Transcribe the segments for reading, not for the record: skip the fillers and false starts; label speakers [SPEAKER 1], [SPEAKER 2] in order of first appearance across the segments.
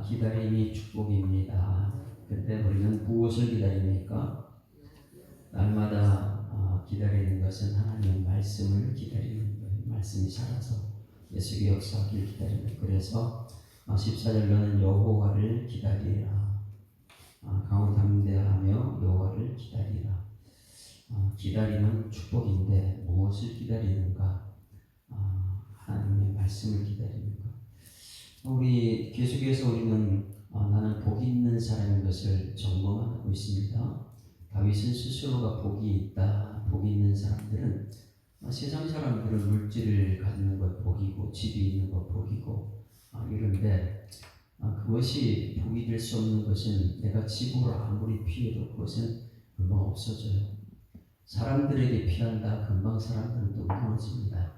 [SPEAKER 1] 기다림이 축복입니다. 근데 우리는 무엇을 기다립니까? 날마다 기다리는 것은 하나님의 말씀을 기다리는 거예요. 말씀이 살아서 예수의 역사하길 기다리는 거예요. 그래서 14절 너는 여호와를 기다리라. 강호 담대하며 여호와를 기다리라. 기다리는 축복인데 무엇을 기다리는가? 하나님의 말씀을 기다리는 것. 우리 계속해서 우리는 나는 복이 있는 사람인 것을 점검하고 있습니다. 다윗은 스스로가 복이 있다. 복이 있는 사람들은 세상 사람들은 물질을 가지는 것 복이고 집이 있는 것 복이고 이런데 그것이 복이 될 수 없는 것은 내가 집으로 아무리 피해도 그것은 금방 없어져요. 사람들에게 피한다. 금방 사람들은 또 무너집니다.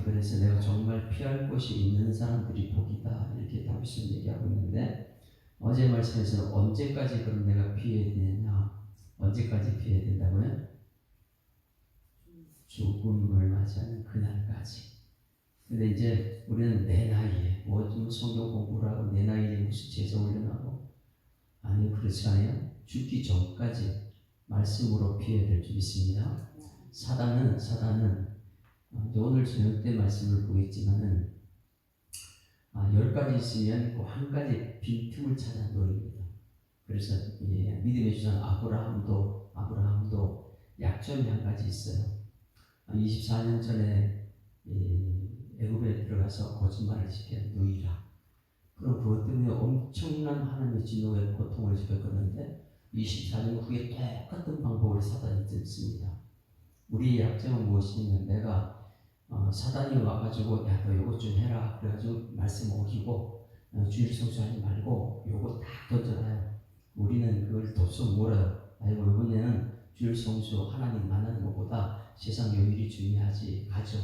[SPEAKER 1] 그래서 내가 정말 피할 곳이 있는 사람들이 복이다. 이렇게 다윗은 얘기하고 있는데 어제 말씀에서 언제까지 그럼 내가 피해야 되느냐? 언제까지 피해야 된다고요? 죽음을 맞이하는 그날까지. 근데 이제 우리는 내 나이에 좀 성경 공부를 하고 내 나이에 무슨 제사 올려나고 아니 그렇지 않아요? 죽기 전까지 말씀으로 피해야 될 줄 믿습니다. 사단은 오늘 저녁 때 말씀을 보겠지만은 10가지 있으면 그 한 가지 빈틈을 찾아 노립니다. 그래서 믿음의 주장 아브라함도 약점이 한 가지 있어요. 24년 전에 애굽에 들어가서 거짓말을 시킨 누이라. 그럼 그것 때문에 엄청난 하나님의 진노의 고통을 겪었는데 24년 후에 똑같은 방법을 사단이 듣습니다. 우리의 약점은 무엇이냐면 내가 사단이 와가지고 야 너 요것 좀 해라 그래가지고 말씀 어기고 주일 성수하지 말고 요거 다 던져놔요. 우리는 그걸 덥석 몰아요. 아이고 이번에는 주일 성수 하나님 만나는 것보다 세상 요일이 중요하지 가죠.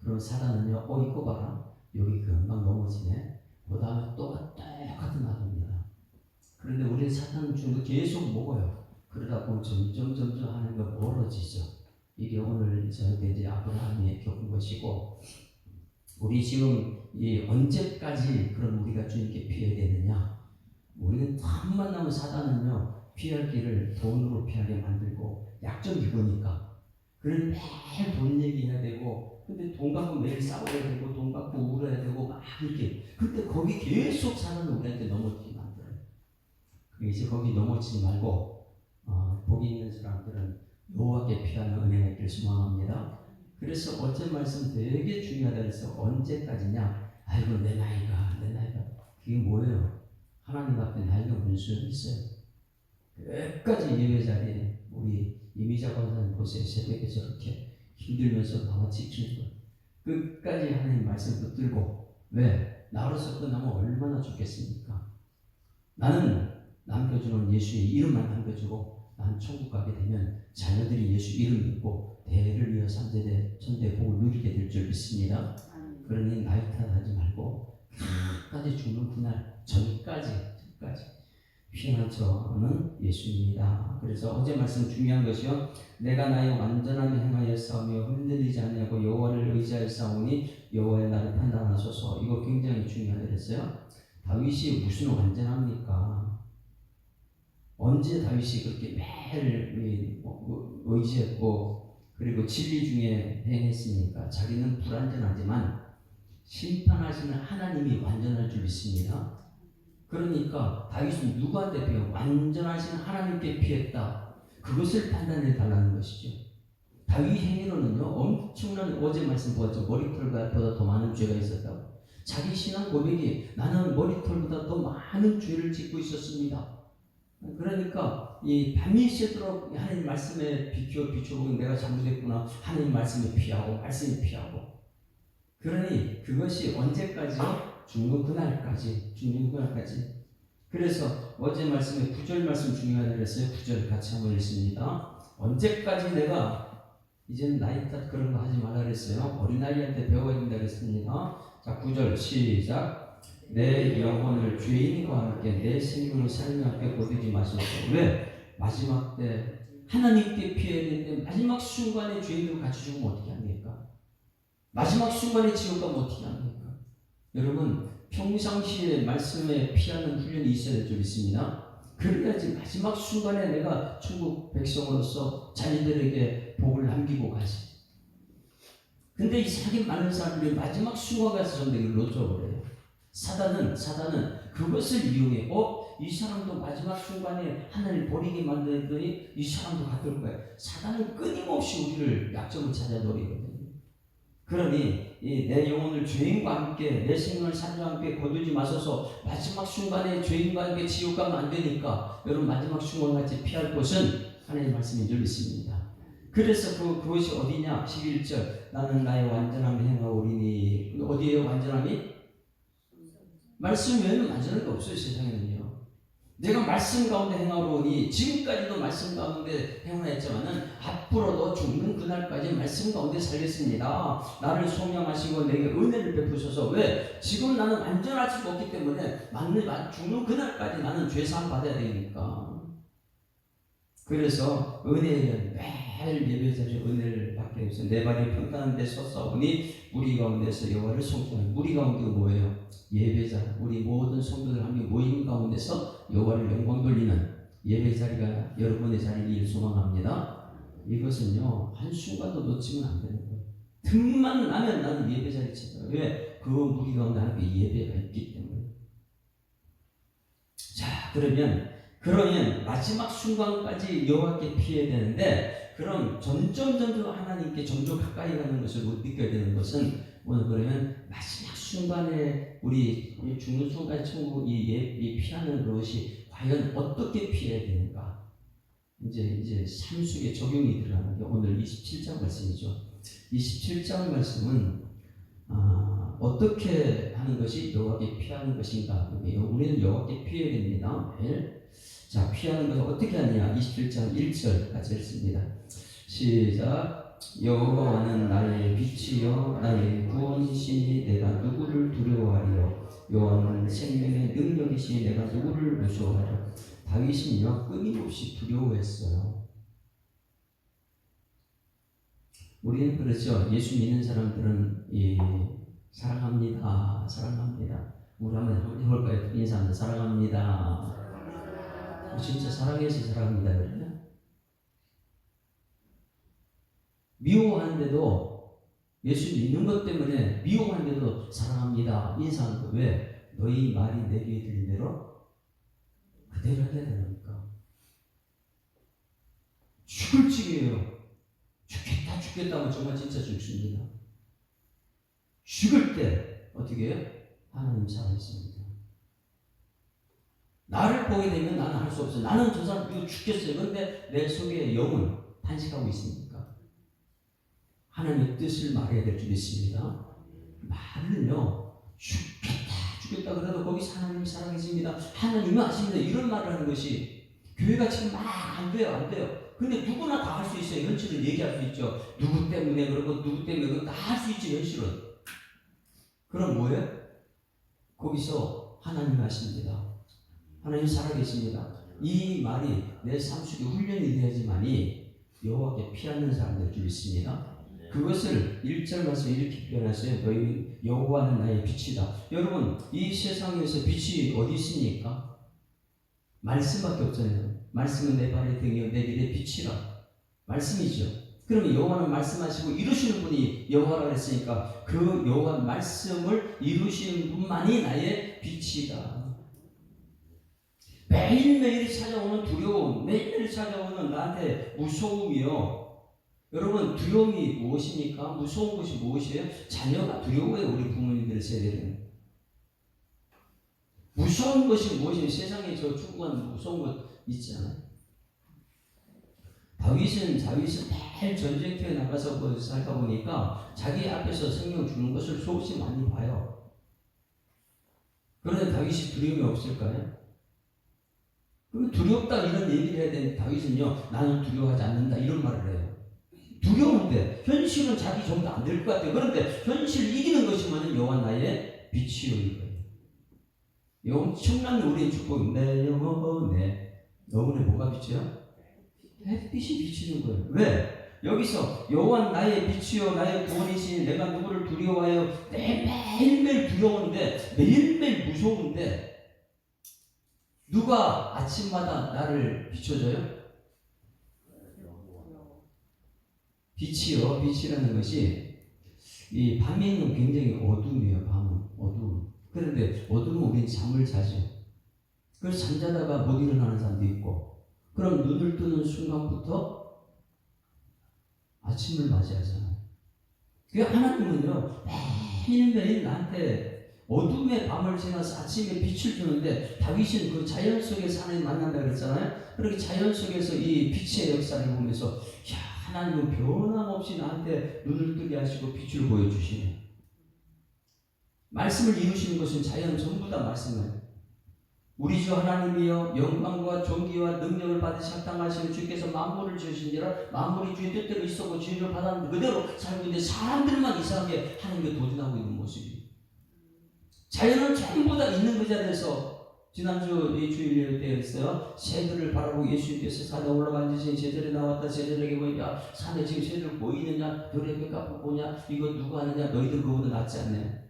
[SPEAKER 1] 그럼 사단은요 이거 봐라 여기 금방 넘어지네. 그 다음에 또 똑같은 놔둡니다. 그런데 우리는 사탄 준 거 계속 먹어요. 그러다 보면 점점 하는 거 멀어지죠. 이게 오늘 저녁에 이제 아브라함이 겪은 것이고 우리 지금 언제까지 그럼 우리가 주님께 피해야 되느냐? 우리는 탐만 나면 사단은요 피할 길을 돈으로 피하게 만들고 약점 이거니까 그런 매일 돈 얘기해야 되고 근데 돈 갖고 매일 싸워야 되고 돈 갖고 울어야 되고 막 이렇게 근데 거기 계속 사단은 우리한테 넘어지게 만들어요. 그래서 거기 넘어지지 말고 복이 있는 사람들은 여호와께 피하는 은혜가 있길 소망합니다. 그래서 어제 말씀 되게 중요하다 그래서 언제까지냐? 아이고 내 나이가 그게 뭐예요? 하나님 앞에 나이가 문수는 있어요. 끝까지 예배 자리에 우리 이미자 권사님 보세요. 새벽에 저렇게 힘들면서 나와 지치는 거 끝까지 하나님 말씀 붙들고 왜? 나로서 끝나면 얼마나 좋겠습니까? 나는 남겨주는 예수의 이름만 남겨주고 난 천국 가게 되면 자녀들이 예수 이름 믿고 대를 이어 3세대 천대 복을 누리게 될 줄 믿습니다. 그러니 나이 탓하지 말고 끝까지 죽는 그날 전까지 피하는 저는 예수입니다. 그래서 어제 말씀 중요한 것이요. 내가 나의 완전함에 행하여 싸우며 흔들리지 않냐고 여호와를 의지하여 싸우니 여호와의 나를 판단하소서. 이거 굉장히 중요하다 그랬어요. 다윗이 무슨 완전합니까? 언제 다윗이 그렇게 매일 의지했고 그리고 진리 중에 행했습니까? 자기는 불완전하지만 심판하시는 하나님이 완전할 줄 믿습니다. 그러니까 다윗은 누구한테 피해? 완전하신 하나님께 피했다. 그것을 판단해 달라는 것이죠. 다윗 행위로는요 엄청난 어제 말씀 보았죠. 머리털보다 더 많은 죄가 있었다고. 자기 신앙 고백이 나는 머리털보다 더 많은 죄를 짓고 있었습니다. 그러니까 이 밤이 새도록 하나님 말씀에 비춰보고 내가 잘못했구나 하나님 말씀에 피하고 말씀에 피하고 그러니 그것이 언제까지요? 죽는 그날까지 그래서 어제 말씀에 9절 말씀 중요하다 그랬어요. 9절 같이 한번 읽습니다. 언제까지 내가 이제는 나이 탓 그런 거 하지 말라 그랬어요. 어린아이한테 배워야 된다 그랬습니다. 자 9절 시작. 내 영혼을 죄인과 함께 내 생명을 삶과 함께 거두지 마소서. 왜? 마지막 때 하나님께 피해야 되는데 마지막 순간에 죄인으로 같이 죽으면 어떻게 합니까? 마지막 순간에 지옥 가면 어떻게 합니까? 여러분 평상시에 말씀에 피하는 훈련이 있어야 될 줄 믿습니다. 그래야지 마지막 순간에 내가 천국 백성으로서 자녀들에게 복을 남기고 가지. 근데 이상하게 많은 사람들이 마지막 순간 가서 전부 이걸 놓쳐버려요. 사단은 그것을 이용해. 이 사람도 마지막 순간에 하나님 버리게 만들더니 이 사람도 가둘 거야. 사단은 끊임없이 우리를 약점을 찾아 노리거든요. 그러니 내 영혼을 죄인과 함께 내 생명을 산자와 함께 거두지 마소서. 마지막 순간에 죄인과 함께 지옥 가면 안 되니까 여러분 마지막 순간같이 피할 곳은 하나님의 말씀인 줄 믿습니다. 그래서 그것이 어디냐? 11절 나는 나의 완전함을 행하오리니. 어디에요 완전함이? 말씀 외에는 완전한 게 없어요 세상에는요. 내가 말씀 가운데 행하오니 지금까지도 말씀 가운데 행하였지만은 앞으로도 죽는 그날까지 말씀 가운데 살겠습니다. 나를 소명하시고 내게 은혜를 베푸셔서 왜? 지금 나는 완전할 수가 없기 때문에 죽는 그날까지 나는 죄사함 받아야 되니까. 그래서 은혜는 매일 예배자의 은혜를 받게 해서 내 발이 평탄한 데 섰사오니 무리 가운데서 여호와를 송축하는. 무리 가운데가 뭐예요? 예배자. 우리 모든 성도들 함께 모임 가운데서 여호와를 영광 돌리는 예배자리가 여러분의 자리를 소망합니다. 이것은요 한순간도 놓치면 안 되는 거예요. 틈만 나면 나는 예배자리 찾아요. 왜? 그 무리 가운데 함께 예배가 있기 때문에. 자 그러면 마지막 순간까지 여호와께 피해야 되는데, 그럼 점점 하나님께 점점 가까이 가는 것을 못 느껴야 되는 것은 오늘 그러면 마지막 순간에 우리 죽는 순간 천국 이 피하는 것이 과연 어떻게 피해야 되는가? 이제 삶 속에 적용이 들어가는 게 오늘 27장 말씀이죠. 27장 말씀은 어떻게 하는 것이 여호와께 피하는 것인가? 우리는 여호와께 피해야 됩니다. 자, 피하는 것을 어떻게 하느냐? 27장 1절 같이 읽습니다. 시작. 여호와는 나의 빛이요 나의 구원이시니 내가 누구를 두려워하리요? 여호와는 생명의 능력이시니 내가 누구를 무서워하리요? 다윗은요 끊임없이 두려워했어요. 우리는 그렇죠. 예수 믿는 사람들은 사랑합니다. 우리 한번 해볼까요? 인사합니다. 사랑합니다. 진짜 사랑해서 사랑합니다. 그러냐? 미워하는데도 예수 믿는 것 때문에 미워하는데도 사랑합니다. 인사하는 거. 왜? 너희 말이 내 귀에 들린 대로 그대로 해야 되니까. 죽을 지경이에요. 죽겠다 하면 정말 진짜 죽습니다. 죽을 때 어떻게 해요? 하나님 살아있습니다. 나를 보게 되면 나는 할 수 없어요. 나는 저 사람 이거 죽겠어요. 그런데 내 속에 영은 탄식하고 있으니까 하나님의 뜻을 말해야 될 줄 믿습니다. 말을요 죽겠다 그래도 거기서 하나님이 살아계십니다. 하나님은 아십니다. 이런 말을 하는 것이 교회가 지금 막 안 돼요. 근데 누구나 다 할 수 있어요. 현실은 얘기할 수 있죠. 누구 때문에 그러고 누구 때문에 그러고 다 할 수 있지 현실은. 그럼 뭐예요? 거기서 하나님이 하십니다. 하나님 살아계십니다. 이 말이 내 삶 속에 훈련이 되어야지만이 여호와께 피하는 사람들 줄 있습니다. 그것을 1절 말씀 이렇게 표현했어요. 너희 여호와는 나의 빛이다. 여러분 이 세상에서 빛이 어디 있습니까? 말씀밖에 없잖아요. 말씀은 내 발의 등이요 내 길의 빛이라. 말씀이죠. 그러면 여호와는 말씀하시고 이루시는 분이 여호와라고 했으니까 그 여호와 말씀을 이루시는 분만이 나의 빛이다. 매일매일 찾아오는 두려움, 매일매일 찾아오는 나한테 무서움이요. 여러분 두려움이 무엇입니까? 무서운 것이 무엇이에요? 자녀가 두려워해요. 우리 부모님들 세대는. 무서운 것이 무엇이에요? 세상에 저 추구한 무서운 것 있잖아요. 다윗은 매일 전쟁터에 나가서 살다 보니까 자기 앞에서 생명 주는 것을 수없이 많이 봐요. 그런데 다윗이 두려움이 없을까요? 그럼 두렵다 이런 얘기를 해야 되는데 다윗은요 나는 두려워하지 않는다 이런 말을 해요. 두려운데 현실은 자기 정도 안 될 것 같아요. 그런데 현실을 이기는 것이면 여호와 나의 빛이요 이거예요. 엄청난 우리의 축복. 내 영혼에 너무나 뭐가 빛이야? 햇빛이 비치는 거예요. 왜? 여기서 여호와 나의 빛이요 나의 구원이시니 내가 누구를 두려워하여 매일매일 두려운데 매일매일 무서운데 누가 아침마다 나를 비춰줘요? 빛이라는 것이 이 밤에는 굉장히 어둠이에요. 밤은 어두움. 그런데 어두우면 우리는 잠을 자죠. 그래서 잠자다가 못 일어나는 사람도 있고, 그럼 눈을 뜨는 순간부터 아침을 맞이하잖아요. 그 하나님은요 매일매일 나한테 어둠의 밤을 지나서 아침에 빛을 주는데, 다윗은 그 자연 속에서 하나님 만난다 그랬잖아요. 그렇게 자연 속에서 이 빛의 역사를 보면서 하나님은 변함없이 나한테 눈을 뜨게 하시고 빛을 보여주시네. 말씀을 이루시는 것은 자연 전부 다 말씀이에요. 우리 주 하나님이여 영광과 존귀와 능력을 받으시 합당하시는 주께서 만물을 지으신지라. 만물이 주의 뜻대로 있었고 주의를 받았는데 그대로 살고 있는데 사람들만 이상하게 하나님께 도전하고 있는 모습이. 자연은 전부 다 있는 그 자리에서, 지난주 이 주일 예배 때 했어요. 새들을 바라보고 예수님께서 산에 올라가 앉으신 제자들이 나왔다. 제자들에게 보니까 산에 지금 새들 보이느냐? 별의 값을 보냐? 이거 누가 하느냐? 너희들 그보다 낫지 않네.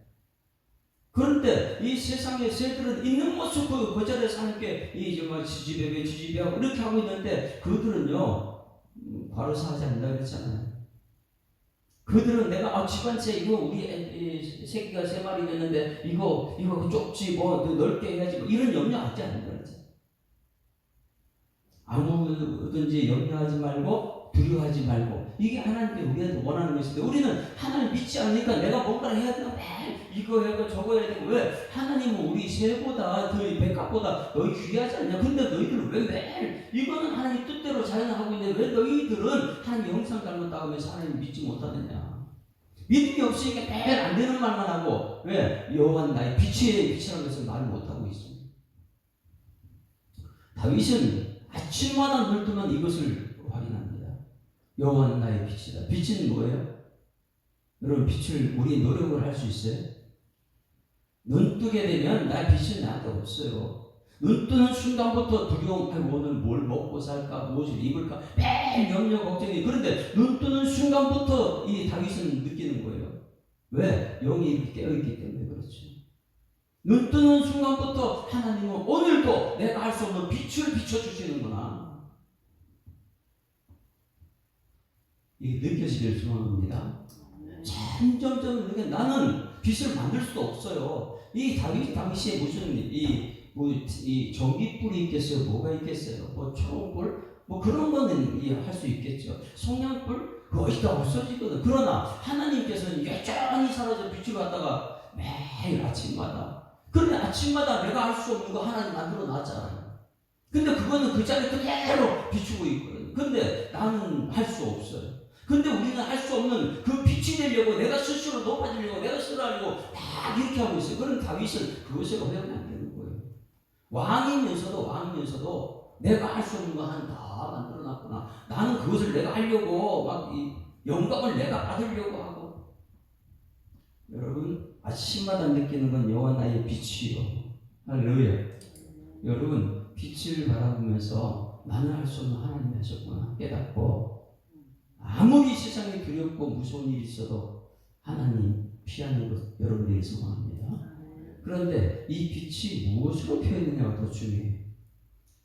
[SPEAKER 1] 그런데 이 세상의 새들은 있는 모습 그 자리에서 하나님께 이 정말 지지배하고 이렇게 하고 있는데, 그들은요 과로사하지 않는다 그랬잖아요. 그들은 내가 집안새 이거 우리 새끼가 3마리 됐는데 이거 좁지 뭐 넓게 해야지 뭐 이런 염려하지 않는다 그랬잖아요. 아무든지 염려하지 말고 두려워하지 말고, 이게 하나님께 우리한테 원하는 것인데, 우리는 하나님 믿지 않으니까 내가 뭔가를 해야 되나 매일 이거 해야 되고 저거 해야 되고. 왜? 하나님은 우리 새보다 더 백합보다 너희 귀하지 않냐? 근데 너희들은 왜 매일 이거는 하나님 뜻대로 자연하고 있는데 왜 너희들은 하나님 형상 닮았다고 하면서 하나님 믿지 못하느냐? 믿음이 없으니까 매일 안 되는 말만 하고, 왜? 여호와는 나의 빛이라는 것을 말을 못하고 있습니다. 다윗은 아침마다 눈을 뜨면 이것을 확인합니다. 여호와는 나의 빛이다. 빛은 뭐예요? 여러분, 빛을 우리 노력을 할 수 있어요? 눈 뜨게 되면 나의 빛은 나한테 없어요. 눈 뜨는 순간부터 두려움, 오늘 뭘 먹고 살까, 무엇을 입을까, 매일 염려 걱정이. 그런데 눈 뜨는 순간부터 이 다윗은 느끼는 거예요. 왜? 영이 이렇게 깨어있기 때문에 그렇죠. 눈 뜨는 순간부터 하나님은 오늘도 내가 할 수 없는 빛을 비춰주시는구나. 이게 느껴지길 소망합니다. 점점점 나는 빛을 만들 수도 없어요. 이 다윗 당시에 무슨 이 전기불이 있겠어요? 뭐가 있겠어요? 뭐 초롱불? 뭐 그런 거는 할 수 있겠죠. 성냥불? 그거 이따 없어지거든. 그러나 하나님께서는 여전히 사라져 빛을 갖다가 매일 아침마다. 그런데 아침마다 내가 할 수 없는 거 하나님 만들어 놨잖아요. 근데 그거는 그 자리 그대로 비추고 있거든요. 근데 나는 할 수 없어요. 근데 우리는 할 수 없는 그 빛이 되려고 내가 스스로 높아지려고 내가 쓰라려고 막 이렇게 하고 있어요. 그럼 다윗은 그것을 허용이 안 되는 거예요. 왕이면서도 내가 할 수 없는 거 하나 다 만들어 놨구나. 나는 그것을 내가 하려고 막 이 영광을 내가 받으려고 하고. 여러분, 아침마다 느끼는 건 여호와 나의 빛이요. 할렐루야. 여러분, 빛을 바라보면서 나는 할 수 없는 하나님이 하셨구나 깨닫고, 아무리 세상에 두렵고 무서운 일이 있어도 하나님 피하는 것 여러분들이 소망합니다. 그런데 이 빛이 무엇으로 표현되냐가 더 중요해요.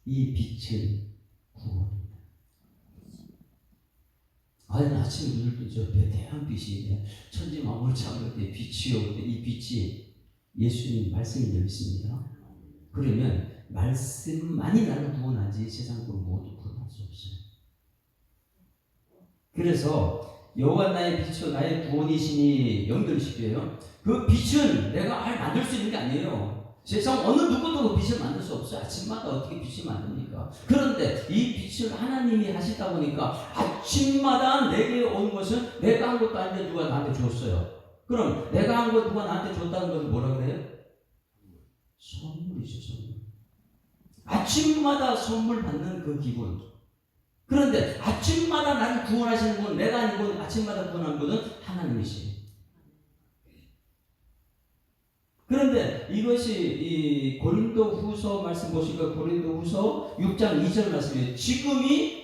[SPEAKER 1] 이 빛은 구원입니다. 아니, 아침에 눈을 뜨죠. 대한 빛이 천지 만물 창조할 때 빛이요. 이 빛이 예수님 말씀이 되어 있습니다. 그러면 말씀만이 나를 구원하지 세상 것 모두 구원할 수 없어요. 그래서 여호와 나의 빛이요 나의 구원이시니 연결시켜요. 그 빛은 내가 만들 수 있는 게 아니에요. 세상 어느 누구도 그 빛을 만들 수 없어요. 아침마다 어떻게 빛을 만듭니까? 그런데 이 빛을 하나님이 하시다 보니까 아침마다 내게 오는 것은 내가 한 것도 아닌데 누가 나한테 줬어요. 그럼 내가 한 것 누가 나한테 줬다는 것을 뭐라 그래요? 선물이죠, 선물. 아침마다 선물 받는 그 기분. 그런데 아침마다 나를 구원하시는 분, 내가 아니고 아침마다 구원하는 분은 하나님이시에요. 그런데 이것이 이 고린도 후서 말씀 보시니까 고린도 후서 6장 2절 말씀이에요. 지금이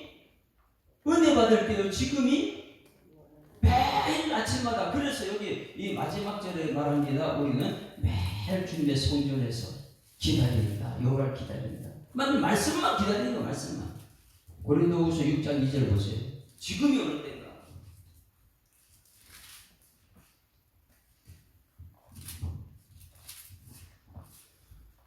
[SPEAKER 1] 은혜 받을 때요 지금이 매일 아침마다. 그래서 여기 이 마지막 절에 말합니다. 우리는 매일 주님의 성전에서 기다린다. 여호와를 기다린다. 말씀만 기다리는 거. 말씀만. 고린도후서 6장 2절 보세요. 지금이 어느 때인가.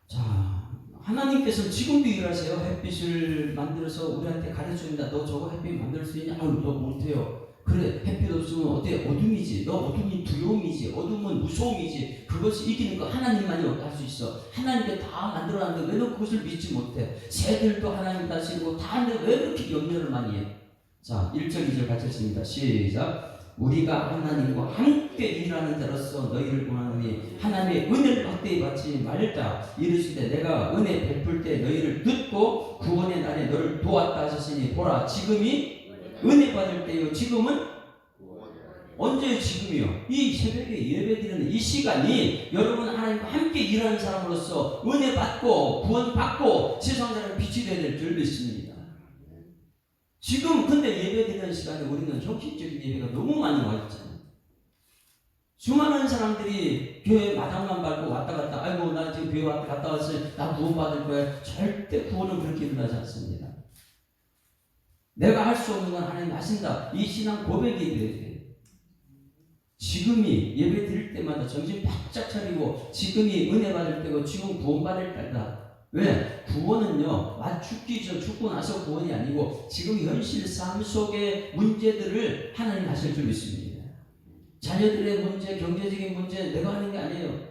[SPEAKER 1] 자, 하나님께서 지금도 일하세요. 햇빛을 만들어서 우리한테 가르쳐준다. 너 저거 햇빛 만들 수 있냐? 아유, 너 못해요. 그래, 햇빛 없으면 어때? 어둠이지. 너 어둠이 두려움이지. 어둠은 무서움이지. 그것을 이기는 거 하나님만이 할 수 있어. 하나님께 다 만들어놨는데 왜 너 그것을 믿지 못해? 새들도 하나님 다스리고 다 하는데 왜 그렇게 염려를 많이 해? 자, 1절 2절 같이 읽습니다. 시작. 우리가 하나님과 함께 일하는 자로서 너희를 구하노니 하나님의 은혜를 헛되이 받지 말자. 이르시되 내가 은혜 베풀 때 너희를 듣고 구원의 날에 너를 도왔다 하셨으니 보라 지금이 은혜 받을 때요. 지금은 언제요? 지금이요. 이 새벽에 예배드리는 이 시간이 여러분 하나님과 함께 일하는 사람으로서 은혜 받고 구원 받고 세상 사람을 빛이 되어야 될 줄 믿습니다. 지금 근데 예배드리는 시간에 우리는 형식적인 예배가 너무 많이 와 있잖아요. 수많은 사람들이 교회 마당만 밟고 왔다 갔다. 아이고 나 지금 교회 갔다 왔으니 나 구원 받을 거야. 절대 구원은 그렇게 일어나지 않습니다. 내가 할 수 없는 건 하나님 하신다. 이 신앙 고백이 돼야 돼요. 지금이 예배 드릴 때마다 정신 바짝 차리고 지금이 은혜 받을 때고 지금 구원 받을 때다. 왜? 구원은요, 죽기 전 죽고 나서 구원이 아니고 지금 현실 삶 속의 문제들을 하나님 하실 줄 믿습니다. 자녀들의 문제, 경제적인 문제 내가 하는 게 아니에요.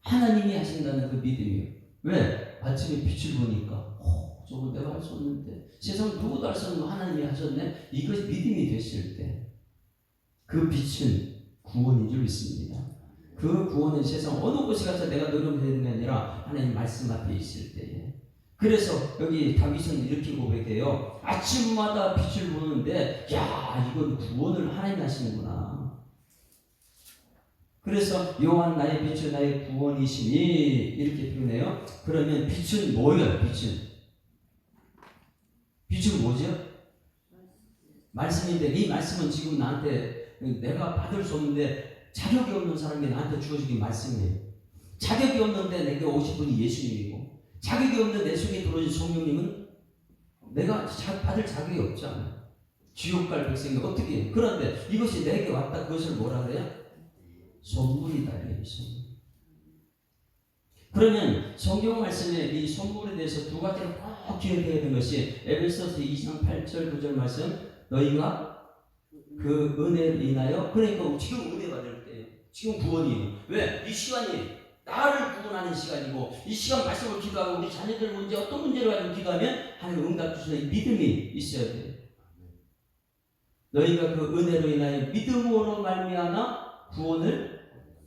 [SPEAKER 1] 하나님이 하신다는 그 믿음이에요. 왜? 아침에 빛을 보니까 저거 내가 할 수 없는데 세상 누구도 할 수 없는 거 하나님이 하셨네. 이것이 믿음이 됐을 때 그 빛은 구원인 줄 믿습니다. 그 구원은 세상 어느 곳에 가서 내가 노력해야 되는 게 아니라 하나님 말씀 앞에 있을 때에. 그래서 여기 다윗은 이렇게 고백해요. 아침마다 빛을 보는데 야 이건 구원을 하나님이 하시는구나. 그래서 여호와 나의 빛은 나의 구원이시니 이렇게 표현해요. 그러면 빛은 뭐예요? 빛은 뭐죠? 말씀인데 이 말씀은 지금 나한테 내가 받을 수 없는데 자격이 없는 사람이 나한테 주어지긴 말씀이에요. 자격이 없는데 내게 오신 분이 예수님이고 자격이 없는데 내 속에 들어오신 성령님은 내가 받을 자격이 없잖아요. 지옥 갈 백성이 어떻게 해요? 그런데 이것이 내게 왔다. 그것을 뭐라 그래요? 선물이다. 그러면 성경 말씀에 이 선물에 대해서 두 가지를 꼭 기억해야 되는 것이 에베소서 2장 8절 9절 말씀. 너희가 그 은혜를 인하여 그러니까 지금 은혜 받을 때예요. 지금 구원이에요. 왜? 이 시간이 나를 구원하는 시간이고 이 시간 말씀을 기도하고 우리 자녀들 문제 어떤 문제를 가지고 기도하면 하나님 응답 주시는 믿음이 있어야 돼요. 너희가 그 은혜로 인하여 믿음으로 말미암아 구원을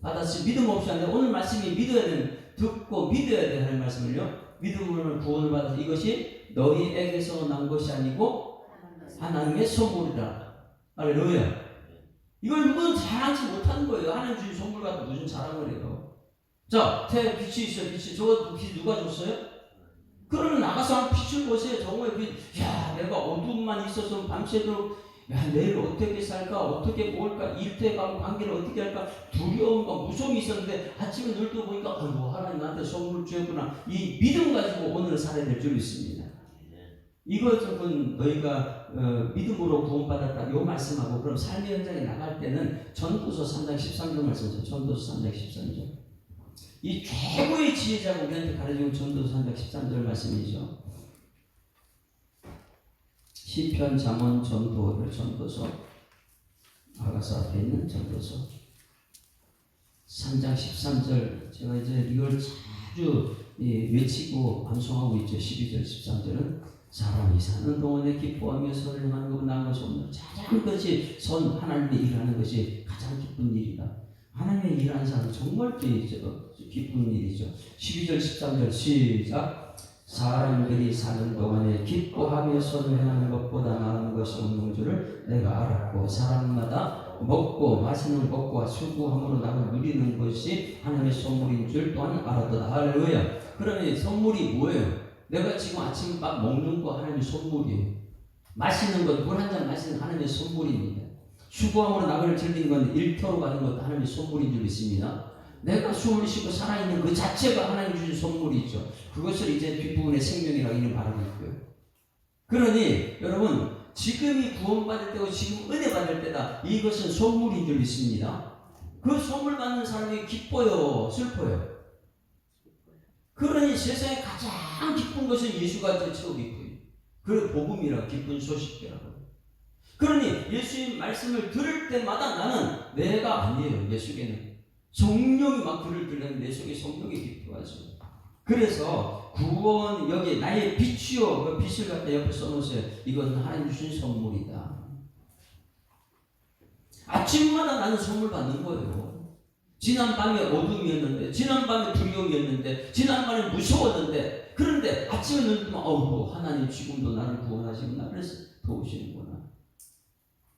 [SPEAKER 1] 받았으니 믿음 없이 안 돼. 오늘 말씀이 믿어야 되는 듣고 믿어야 돼 하는 말씀을요. 믿음으로 구원을 받아서 이것이 너희에게서 난 것이 아니고 하나님의 선물이다. 할렐루야. 이걸 누구는 자랑하지 못하는 거예요. 하나님 주신 선물 갖고 무슨 자랑을 해요. 자, 태양 빛이 있어요. 빛이. 저거 빛 누가 줬어요? 그러면 나가서 한 빛을 보세요. 정말 빛. 야, 내가 어둠만 있어서 밤새도록 야, 내일 어떻게 살까? 어떻게 먹을까? 일터에 가면 관계를 어떻게 할까? 두려움과 무서움이 있었는데 아침에 눈 떠 보니까 아이고 하나님 나한테 선물 주었구나. 이 믿음 가지고 오늘을 살아야 될 줄 믿습니다. 이것은 너희가 믿음으로 구원받았다. 이 말씀하고 그럼 삶의 현장에 나갈 때는 전도서 3장 13절 말씀이죠. 전도서 3장 13절. 이 최고의 지혜자가 우리한테 가르치는 전도서 3장 13절 말씀이죠. 시편, 잠언, 전도서 아가서 앞에 있는 전도서 3장 13절 제가 이제 이걸 자주 외치고 방송하고 있죠. 12절 13절은 사람이 사는 동안에 기뻐하며 선을 행하는 것 나은 것이 없는 가장 것이 하나님의 일하는 것이 가장 기쁜 일이다. 하나님의 일하는 사람은 정말 기쁜 일이죠. 12절 13절 시작. 사람들이 사는 동안에 기뻐하며 선을 행하는 것보다 나은 것이 없는 줄을 내가 알았고 사람마다 먹고 마시는 것과 수고함으로 나를 누리는 것이 하나님의 선물인 줄 또한 알았다. 할렐루야. 그러면 선물이 뭐예요? 내가 지금 아침밥 먹는 거 하나님의 선물이에요. 마시는 것, 물 한 잔 마시는 하나님의 선물입니다. 수고함으로 나그네를 즐기는 건 일터로 가는 것도 하나님의 선물인 줄 믿습니다. 내가 숨을 쉬고 살아있는 그 자체가 하나님 주신 선물이죠. 그것을 이제 뒷부분에 생명이라고 이름 말하고 있고요. 그러니 여러분, 지금이 구원받을 때고 지금 은혜 받을 때다. 이것은 선물인 줄 믿습니다. 그 선물 받는 사람이 기뻐요, 슬퍼요? 그러니 세상에 가장 기쁜 것은 예수가 최고 기뻐요. 그 복음이라 기쁜 소식이라고. 그러니 예수님 말씀을 들을 때마다 나는 내가 아니에요. 내 속에는 성령이 막 글을 들으면 내 속에 성령이 기뻐하죠. 그래서 구원, 여기 나의 빛이요, 그 빛을 갖다 옆에 써놓으세요. 이건 하나님 주신 선물이다. 아침마다 나는 선물 받는 거예요. 지난밤에 어둠이었는데, 지난밤에 두려움이었는데, 지난밤에 무서웠는데, 그런데 아침에 눈 뜨면 하나님 지금도 나를 구원하시구나. 그래서 도우시는구나.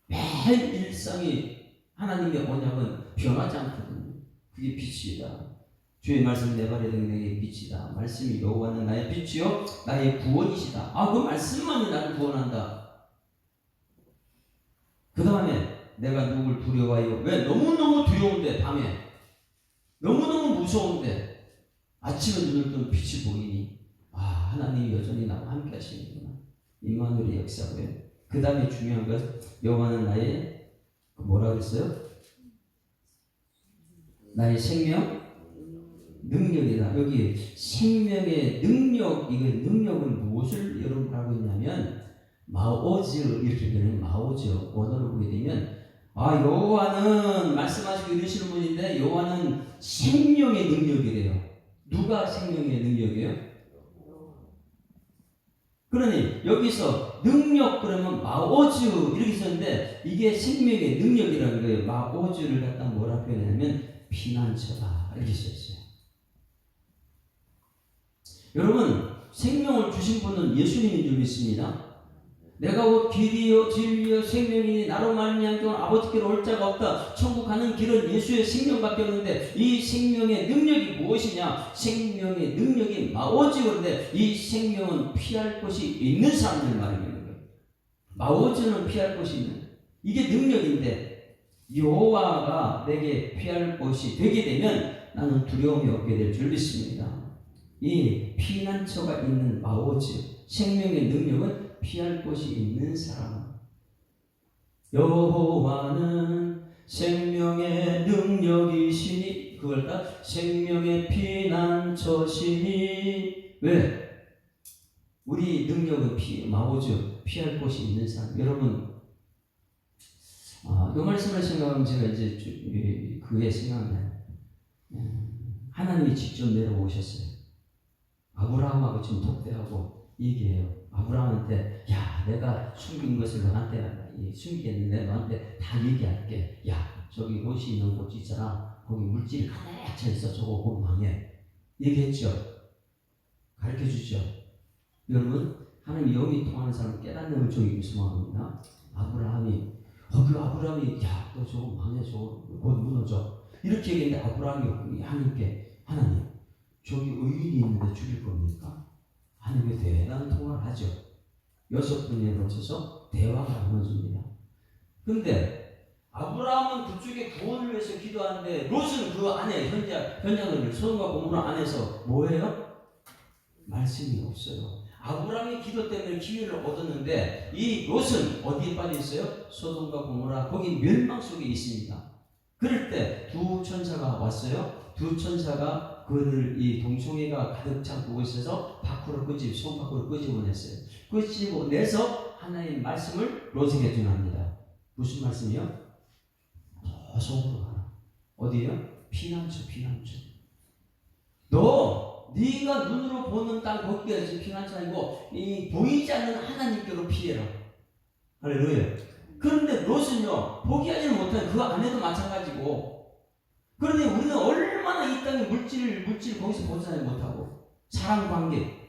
[SPEAKER 1] 매일 일상이 하나님의 언약은 변하지 않거든요. 그게 빛이다. 주의 말씀 내 발에 등에 내게 빛이다. 말씀이 여호와는 나의 빛이요 나의 구원이시다. 그 말씀만이 나를 구원한다. 그 다음에 내가 누굴 두려워해요? 왜? 너무너무 두려운데, 밤에 너무너무 무서운데 아침에 눈을 뜨면 빛이 보이니 하나님이 여전히 나와 함께 하시는구나. 임마누엘의 역사고요. 그 다음에 중요한 것, 여호와는 나의 뭐라 그랬어요? 나의 생명 능력이다. 여기 생명의 능력, 이거 능력은 무엇을 여러분 알고 있냐면 마오즈, 이렇게 되는 마오즈 원어로 보게 되면 여호와는 말씀하시고 이러시는 분인데 여호와는 생명의 능력이래요. 누가 생명의 능력이에요? 그러니 여기서 능력 그러면 마오즈 이렇게 썼는데 이게 생명의 능력이라는 거예요. 마오즈를 갖다 뭐라 표현하냐면 피난처다 이렇게 썼어요. 여러분, 생명을 주신 분은 예수님인 줄 믿습니다. 내가 곧 길이요 진리요 생명이니 나로 말미암아 아버지께로 올 자가 없다. 천국 가는 길은 예수의 생명밖에 없는데 이 생명의 능력이 무엇이냐? 생명의 능력이 마오즈인데 이 생명은 피할 곳이 있는 사람들 말이는 거예요. 마오즈는 피할 곳이 있는, 이게 능력인데 여호와가 내게 피할 곳이 되게 되면 나는 두려움이 없게 될 줄 믿습니다. 이 피난처가 있는 마오즈, 생명의 능력은 피할 곳이 있는 사람. 여호와는 생명의 능력이시니, 그걸 다 생명의 피난처시니. 왜? 우리 능력은 마오즈, 피할 곳이 있는 사람. 여러분, 이 말씀을 생각하면 제가 이제 그게 생각나요. 하나님이 직접 내려오셨어요. 아브라함하고 지금 독대하고 얘기해요. 아브라함한테 내가 숨긴 것을 너한테 숨기겠는데 너한테 다 얘기할게. 저기 롯이 있는 곳 있잖아. 거기 물질이 가득 차 있어. 저거 보면 망해. 얘기했죠. 가르쳐주죠. 여러분, 하나님 영이 통하는 사람 깨닫는 저기 무슨 마음이나 아브라함이 아브라함이 너 저거 망해. 저거 곧 무너져. 이렇게 얘기했는데 아브라함이 하나님께 하나님 저기 의인이 있는데 죽일 겁니까? 하나님의 대단한 통화를 하죠. 6번에 걸쳐서 대화가 나눠집니다. 근데 아브라함은 그쪽에 구원을 위해서 기도하는데 롯은 그 안에 현장을 소돔과 고모라 안에서 뭐예요? 말씀이 없어요. 아브라함이 기도 때문에 기회를 얻었는데 이 롯은 어디에 빠져 있어요? 소돔과 고모라 거기 멸망 속에 있습니다. 그럴 때 두 천사가 왔어요. 두 천사가 그를 이 동성애가 가득 찬 그곳에서 손 밖으로 끄집어냈어요. 끄집어내서 하나님의 말씀을 롯에게 전합니다. 무슨 말씀이요? 저 속으로 가라. 어디요? 피난처. 네가 눈으로 보는 땅 거기가 피난처 아니고 이 보이지 않는 하나님께로 피해라. 할렐루야. 그런데 롯은요 포기하지 못한 그 안에도 마찬가지고. 그런데 우리는 얼마나 이 땅의 물질 거기서 벗어나지 못하고 사랑 관계.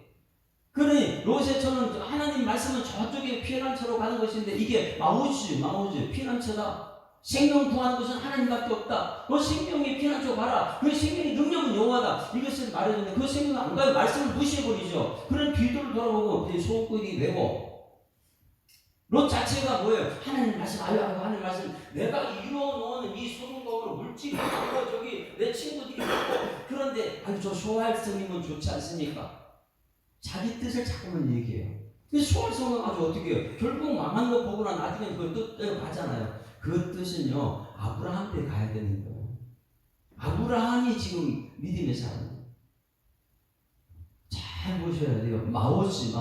[SPEAKER 1] 그러니 롯에처럼 하나님 말씀은 저쪽에 피난처로 가는 것인데 이게 마오즈 피난처다. 생명 구하는 것은 하나님밖에 없다. 너 생명의 피난처 가라. 그 생명의 능력은 여호와다. 이것을 말해주는데 그 생명은 안 가요. 말씀을 무시해버리죠. 그런 뒤를 돌아보고 소극이 되고 롯 자체가 뭐예요? 하나님 말씀, 하나님 말씀, 내가 이루어놓은 이 소돔과 물질이 있고 저기 내 친구들이 있고, 그런데 저 소활성이면 좋지 않습니까? 자기 뜻을 자꾸만 얘기해요. 그 소활성은 아주 어떻게 해요? 결국 망한 거 보거나 나중에 그 뜻대로 가잖아요. 그 뜻은요, 아브라함한테 가야 되는 거예요. 아브라함이 지금 믿음의 사람이에요. 잘 보셔야 돼요. 마오지.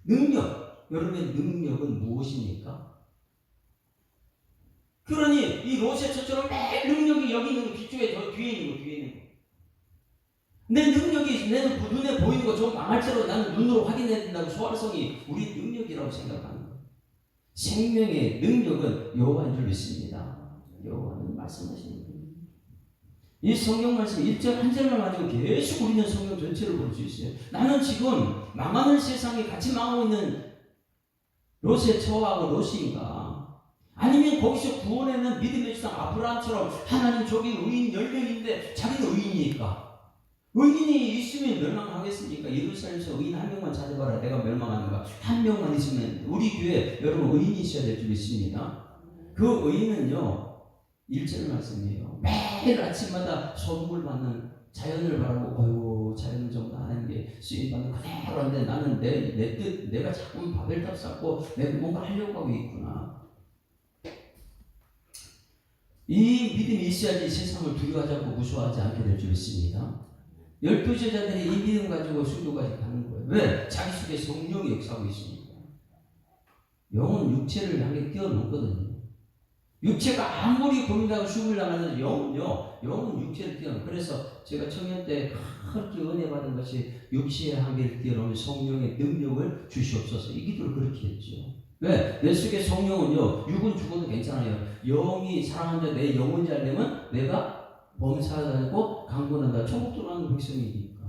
[SPEAKER 1] 능력. 여러분의 능력은 무엇입니까? 그러니 이 롯의 처처럼 매 능력이 여기 있는 거, 뒤쪽에 저 뒤에 있는 거. 내 능력이 내 눈에 보이는 거 좀 망할지라도 나는 눈으로 확인해야 된다고. 소활성이 우리 능력이라고 생각하는 거예요. 생명의 능력은 여호와인 줄 믿습니다. 여호와는 말씀하시는 거예요. 이 성경 말씀 1절 한 절만 가지고 계속 우리는 성경 전체를 볼 수 있어요. 나는 지금 망하는 세상에 같이 망하고 있는 롯에 처하고 롯인가? 아니면 거기서 구원에는 믿음의 주상 아브라함처럼 하나님 저기 의인 10명인데 자기는 의인이니까? 의인이 있으면 멸망하겠습니까? 예루살렘에서 의인 한 명만 찾아봐라. 내가 멸망하는가? 한 명만 있으면. 우리 교회 여러분 의인이 있어야 될 줄 믿습니다. 그 의인은요, 1절 말씀이에요. 매일 아침마다 선물 받는, 자연을 바라고 어휴 자연은 전부 하나님께 쓰임받는 그대로인데 나는 내 뜻, 내가 자꾸 바벨탑 쌓고 내가 뭔가 하려고 하고 있구나. 이 믿음이 있어야지 세상을 두려워하지 않고 무서워하지 않게 될 줄 믿습니다. 12 제자들이 이 믿음 가지고 순교까지 가는 거예요. 왜? 자기 속에 성령이 역사하고 있으니까. 영은 육체를 향해 뛰어넘거든요. 육체가 아무리 고민하고 죽을 나가는 영은 육체를 뛰어넘어. 그래서 제가 청년 때 그렇게 은혜 받은 것이 육체의 한계를 뛰어넘는 성령의 능력을 주시옵소서. 이 기도를 그렇게 했죠. 왜? 내 속에 성령은요, 육은 죽어도 괜찮아요. 영이 사랑하는 자, 내 영혼이 잘 되면 내가 범사하지 않고 강권한다. 천국 들어가는 백성이니까.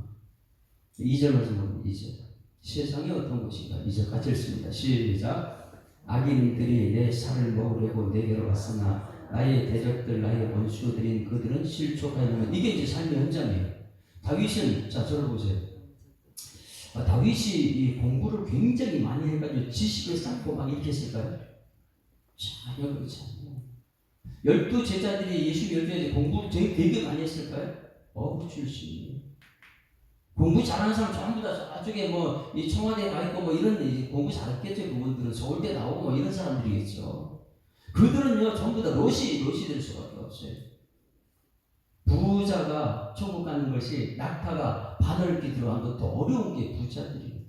[SPEAKER 1] 2절 말씀은 2절. 세상이 어떤 것인가? 2절 같이 읽습니다. 시작. 악인들이 내 살을 먹으려고 내게로 왔으나 나의 대적들, 나의 원수들인 그들은 실족하려면. 이게 이제 삶의 현장이에요. 다윗은, 자, 저를 보세요. 다윗이 이 공부를 굉장히 많이 해가지고 지식을 쌓고 막 이렇게 했을까요? 전혀 그렇지 않아요. 12 제자들이 예수 12제자 공부를 되게 많이 했을까요? 어부 출신이에요. 공부 잘하는 사람 전부 다 나중에 뭐 이 청와대에 가 있고 뭐 이런 공부 잘했겠죠. 그분들은 서울대 나오고 뭐 이런 사람들이겠죠. 그들은요 전부 다 롯이 될 수밖에 없어요. 부자가 천국 가는 것이 낙타가 바늘기 들어간 것도 어려운 게 부자들이에요.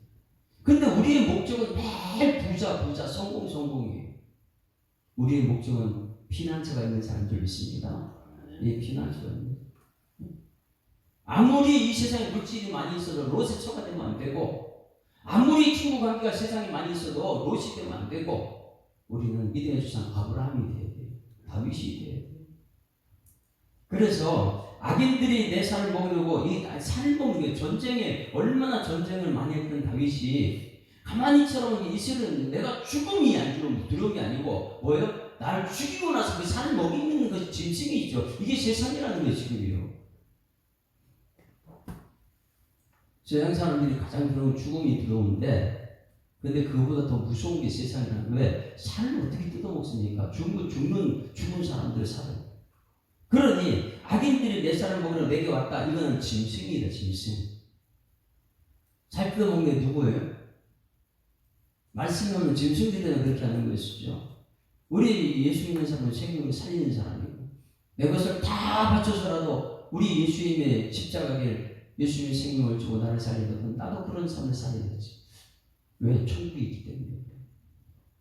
[SPEAKER 1] 근데 우리의 목적은 매일 부자 성공이에요. 우리의 목적은 피난처가 있는 사람인 줄 믿습니다. 이 피난처가 있는. 아무리 이 세상에 물질이 많이 있어도 롯의 처가 되면 안 되고, 아무리 친구 관계가 세상에 많이 있어도 롯이 되면 안 되고, 우리는 믿음의 주상 아브라함이 돼야 돼요. 다윗이 돼야 돼요. 그래서 악인들이 내 살을 먹으려고 이 살을 먹는 게 전쟁에 얼마나 전쟁을 많이 했던 다윗이 가만히처럼 이스라엘은 내가 죽음이 안 죽으면 두려움이 아니고 뭐예요? 나를 죽이고 나서 그 살을 먹이는 것이 짐승이 있죠. 이게 세상이라는 게 지금이에요. 세상 사람들이 가장 두려운 죽음이 두려운데, 근데 그거보다 더 무서운 게 세상이라는 거예요. 왜? 살을 어떻게 뜯어먹습니까? 죽은 사람들 살을. 그러니 악인들이 내 살을 먹으러 내게 왔다. 이거는 짐승이다, 짐승. 살 뜯어먹는 게 누구예요? 말씀이 없는 짐승들이나 그렇게 하는 것이죠. 우리 예수 믿는 사람은 생명을 살리는 사람이고, 내 것을 다 바쳐서라도 우리 예수님의 십자가에 예수님의 생명을 주고 나를 살리거든. 나도 그런 삶을 살아야 되지. 왜? 천국이 있기 때문에.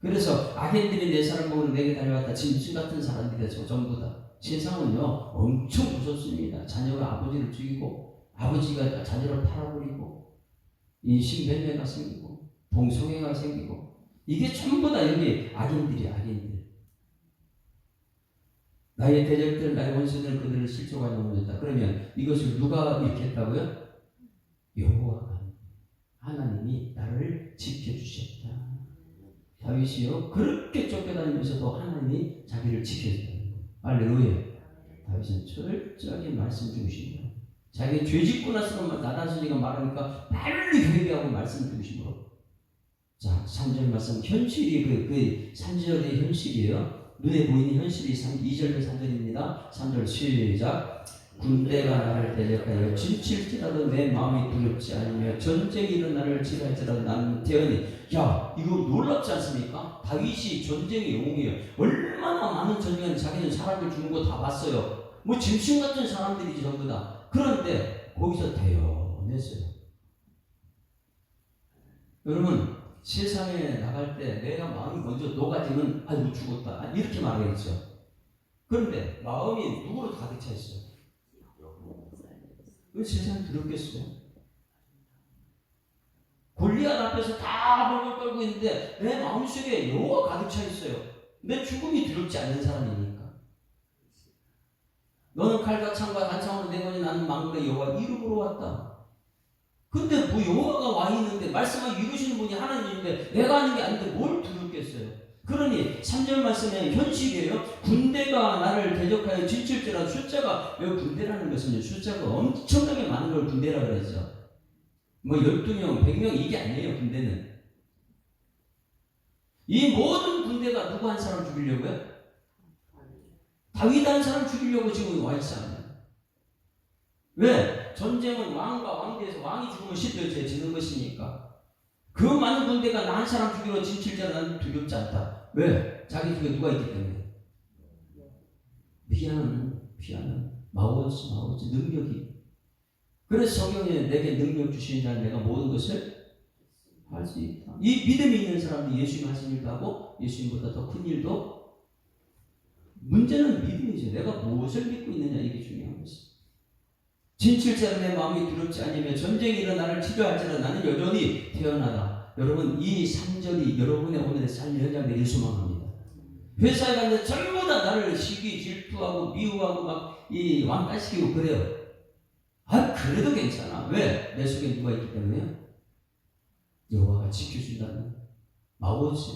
[SPEAKER 1] 그래서 악인들이 내 사람 먹으러 내게 달려왔다. 짐승 같은 사람들이 전부 다. 세상은요 엄청 무섭습니다. 자녀가 아버지를 죽이고, 아버지가 자녀를 팔아버리고, 인신배회가 생기고, 동성애가 생기고, 이게 전부 다 여기 악인들이. 나의 대적들, 나의 원수들, 그들을 실족하게 넘어졌다. 그러면 이것을 누가 이렇게 했다고요? 여호와가, 하나님이 나를 지켜주셨다. 다윗이요 그렇게 쫓겨다니면서도 하나님이 자기를 지켜줬다는 거예요. 할렐루야. 다윗은 철저하게 말씀 중심으로, 자기 죄 짓고 나서 나단 선지가 말하니까 빨리 회개하고 말씀 중심으로 자, 3절 말씀 현실이 그 3절의 현실이에요. 눈에 보이는 현실이 2절과 3절입니다. 3절 시작. 군대가 나를 대적하여 진칠지라도 내 마음이 두렵지 않으며 전쟁이 일어나를 지랄지라도 나는 태어니. 야, 이거 놀랍지 않습니까? 다윗이 전쟁의 영웅이에요. 얼마나 많은 전쟁을 자기는 사람들 죽는 거 다 봤어요. 뭐 짐승 같은 사람들이지 전부 다. 그런데 거기서 대연했어요. 여러분, 세상에 나갈 때 내가 마음이 먼저 녹아지면 아이고 죽었다 이렇게 말하겠죠. 그런데 마음이 누구로 가득 차 있어요? 왜 세상이 두렵겠어요? 골리앗 앞에서 다 벌벌 떨고 있는데 내 마음속에 여호와 가득 차 있어요. 내 죽음이 두렵지 않는 사람이니까. 너는 칼과 창과 단창으로 내거니 나는 만군의 여호와 이름으로 왔다. 근데 뭐 여호와가 와 있는데 말씀을 이루시는 분이 하나님인데 내가 하는 게 아닌데 뭘 두렵겠어요? 그러니 3절 말씀에 현실이에요. 군대가 나를 대적하여 진칠지라. 숫자가 왜 군대라는 것은 숫자가 엄청나게 많은 걸 군대라 그러죠. 뭐 12명, 100명 이게 아니에요. 군대는. 이 모든 군대가 누구 한 사람 죽이려고요? 다윗 한 사람 죽이려고 지금 와 있잖아요. 왜? 전쟁은 왕과 왕대에서 왕이 죽으면 시들어지는 것이니까. 그 많은 군대가 나 한 사람 죽이러 진칠자 나는 두렵지 않다. 왜? 자기 속에 누가 있기 때문에. 피하는 마오스 능력이. 그래서 성경에 내게 능력 주시는 자는 내가 모든 것을 할 수 있다. 이 믿음이 있는 사람들이 예수님 하신 일도 하고 예수님보다 더 큰 일도. 문제는 믿음이죠. 내가 무엇을 믿고 있느냐 이게 중요한 것이죠. 진칠자는 내 마음이 두렵지 않으며 전쟁이 일어나를 치료할지라 나는 여전히 태어나다. 여러분 이 3절이 여러분의 오늘의 삶의 현장 되길 소망합니다. 회사에 갔는데 전부 다 나를 시기 질투하고 미워하고 막 이 왕따시키고 그래요. 아 그래도 괜찮아. 왜? 내 속에 누가 있기 때문에요. 여호와가 지켜준다는 마오스.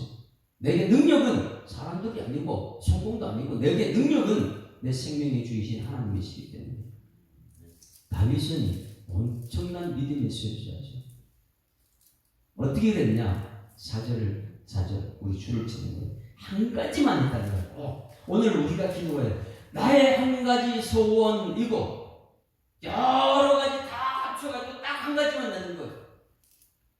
[SPEAKER 1] 내게 능력은 사람들이 아니고 성공도 아니고 내게 능력은 내 생명의 주이신 하나님이시기 때문에. 다윗은 엄청난 믿음의 수요자죠. 어떻게 됐냐? 4절 우리 줄을 치는 거예요. 한 가지만 했다는 거예요. 오늘 우리가 기도해 나의 한 가지 소원이고 여러 가지 다 합쳐가지고 딱 한 가지만 내는 거예요.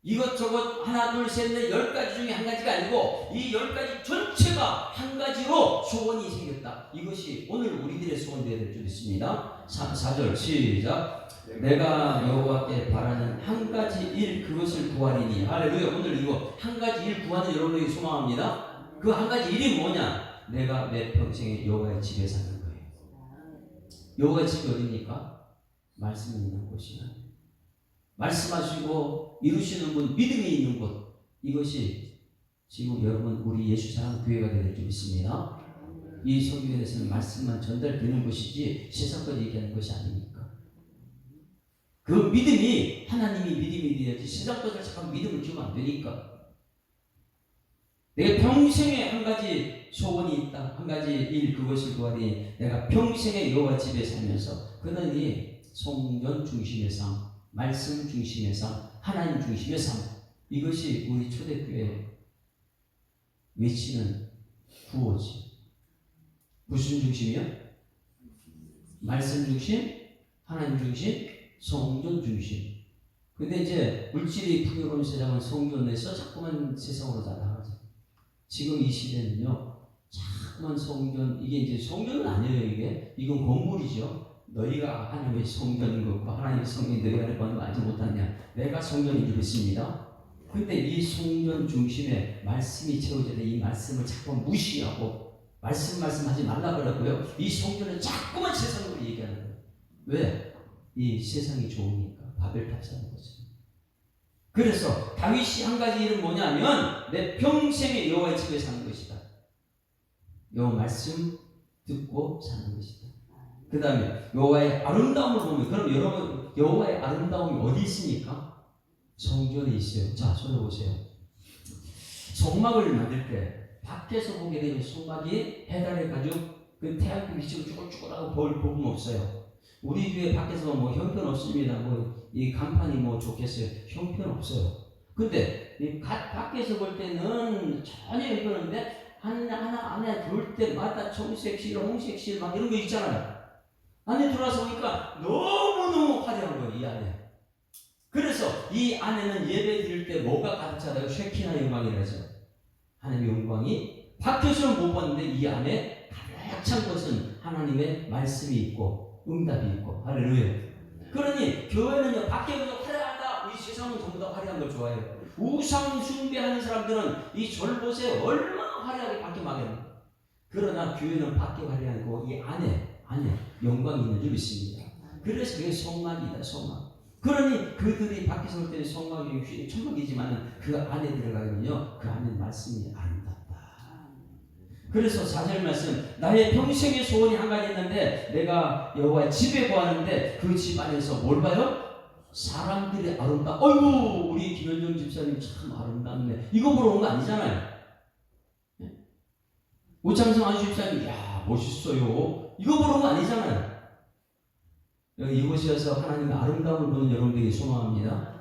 [SPEAKER 1] 이것저것 하나 둘 셋 넷 10가지 중에 한 가지가 아니고 이 10가지 전체가 한 가지로 소원이 생겼다. 이것이 오늘 우리들의 소원 되어야 될 줄 믿습니다. 4절 시작. 내가 여호와께 바라는 한 가지 일 그것을 구하리니. 할렐루야. 오늘 이거 한 가지 일 구하는 여러분에게 소망합니다. 그 한 가지 일이 뭐냐? 내가 내 평생에 여호와의 집에 사는 거예요. 여호와의 집이 어디입니까? 말씀이 있는 곳이야. 말씀하시고 이루시는 분, 믿음이 있는 곳. 이것이 지금 여러분 우리 예수사랑 교회가 될 줄 믿습니다. 이 설교에서는 말씀만 전달되는 것이지 세상까지 얘기하는 것이 아닙니까? 그 믿음이 하나님이 믿음이 되어야지 세상 것을 잠깐 믿음을 주면 안 되니까. 내가 평생에 한 가지 소원이 있다. 한 가지 일 그것을 구하니 내가 평생에 여호와 집에 살면서 그러니 성전 중심의 삶, 말씀 중심의 삶, 하나님 중심의 삶. 이것이 우리 초대교회 외치는 구호지. 무슨 중심이요? 말씀 중심, 하나님 중심, 성전 중심. 근데 이제 물질이 풍요로운 세상은 성전에서 자꾸만 세상으로 다 나가죠. 지금 이 시대는요, 자꾸만 성전, 이게 이제 성전은 아니에요, 이게. 이건 건물이죠. 너희가 하나님의 성전인 것과 하나님의 성전이 너희가 할 건 알지 못하냐. 내가 성전인 줄 믿습니다. 근데 이 성전 중심에 말씀이 채워져야 돼. 이 말씀을 자꾸 무시하고 말씀하지 말라 그러고요. 이 성전을 자꾸만 세상으로 얘기하는 거예요. 왜? 이 세상이 좋으니까 바벨탑 사는 거죠. 그래서 다윗이 한 가지 일은 뭐냐면 내 평생에 여호와의 집에 사는 것이다. 여호와 말씀 듣고 사는 것이다. 그 다음에 여호와의 아름다움을 보면, 그럼 여러분 여호와의 아름다움이 어디 있습니까? 성전에 있어요. 자, 손을 보세요. 성막을 만들 때 밖에서 보게 되면 성막이 해달의 가죽, 그 태양빛 비치고 쭈글쭈글하고 볼 부분 없어요. 우리 교회 밖에서 뭐 형편 없습니다. 뭐 이 간판이 뭐 좋겠어요. 형편 없어요. 근데 밖에서 볼 때는 전혀 이거는데 하나 안에 들어올 때마다 청색실, 홍색실 막 이런 거 있잖아요. 안에 들어와서 보니까 너무너무 화려한 거예요, 이 안에. 그래서 이 안에는 예배 드릴 때 뭐가 가득 차다요? 쉐키나 영광이라죠. 하나님의 영광이 밖에서는 못 봤는데 이 안에 가득 찬 것은 하나님의 말씀이 있고 응답이 있고. 할렐루야. 그러니 교회는요, 밖에서 화려하다. 이 세상은 전부 다 화려한 걸 좋아해요. 우상 숭배하는 사람들은 이 절봇에 얼마나 화려하게 밖에 막여요. 그러나 교회는 밖에 화려하고 이 안에 영광이 있는 줄 믿습니다. 그래서 그게 성막이다, 성막. 그러니 그들이 밖에서 올 때는 성막이 천막이지만 그 안에 들어가면요, 그 안에 말씀이 아름답다. 그래서 4절 말씀, 나의 평생의 소원이 한 가지 있는데 내가 여호와의 집에 거하는데 그 집 안에서 뭘 봐요? 사람들이 아름다. 어이구, 우리 김현정 집사님 참 아름답네. 이거 보러 온 거 아니잖아요. 오창성 안수 집사님, 야 멋있어요. 이거 보러 온 거 아니잖아요. 여기 이곳이어서 하나님의 아름다움을 보는 여러분들에게 소망합니다.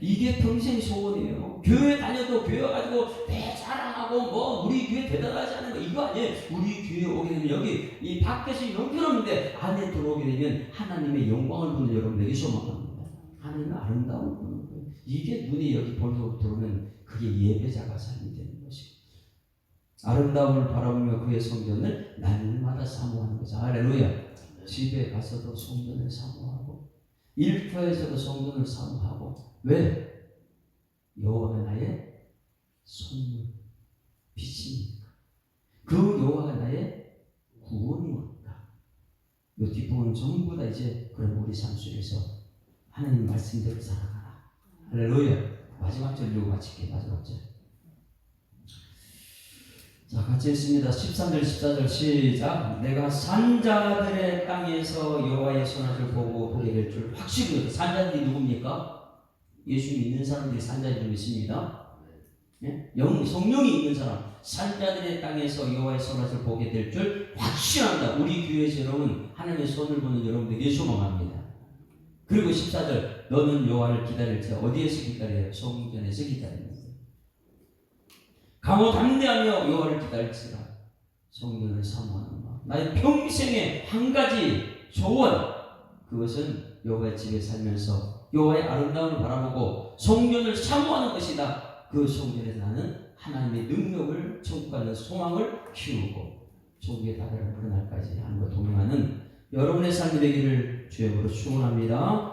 [SPEAKER 1] 이게 평생 소원이에요. 교회 다녀도 교회 가지고 대자랑하고 뭐 우리 교회 대단하지 않은 거 이거 아니에요. 우리 교회 오게 되면 여기 이 밖에서 형편없는데 안에 들어오게 되면 하나님의 영광을 보는 여러분들에게 소망합니다. 하나님의 아름다움을 보는 거예요. 이게 눈이 여기 볼록 들어오면 그게 예배자가 삶이 되는 것이고, 아름다움을 바라보며 그의 성전을 날마다 사모하는 거죠. 할렐루야. 집에 가서도 성전을 사모하고 일터에서도 성전을 사모하고. 왜? 여호와가 나의 선물, 빛이니까. 그 여호와가 나의 구원이니까. 이 뒷부분은 전부 다 이제 그런 우리 삶 속에서 하나님 말씀대로 살아가라. 할렐루야. 마지막 절 읽고 마칠게요. 마지막 절. 자, 같이 읽습니다. 13절 14절 시작. 내가 산자들의 땅에서 여호와의 선하심을 보게 될 줄 확실히. 산자들이 누굽니까? 예수 믿는 사람들이 산자인 줄 믿습니다. 예? 성령이 있는 사람. 산자들의 땅에서 여호와의 선하심을 보게 될 줄 확신한다. 우리 교회에서 여러분 하나님의 손을 보는 여러분들에게 소망합니다. 그리고 14절, 너는 여호와를 기다릴 때 어디에서 기다려요? 성전에서 기다립니다. 강호 담대하며 여호와를 기다릴지라. 성전을 사모하는 마음. 나의 평생의 한 가지 소원, 그것은 여호와의 집에 살면서 여호와의 아름다움을 바라보고 성전을 사모하는 것이다. 그 성전에서 나는 하나님의 능력을 청구하는 소망을 키우고 종교에 다다른 그날까지 하나님과 동행하는 여러분의 삶이 되기를 주의 이름으로 축원합니다.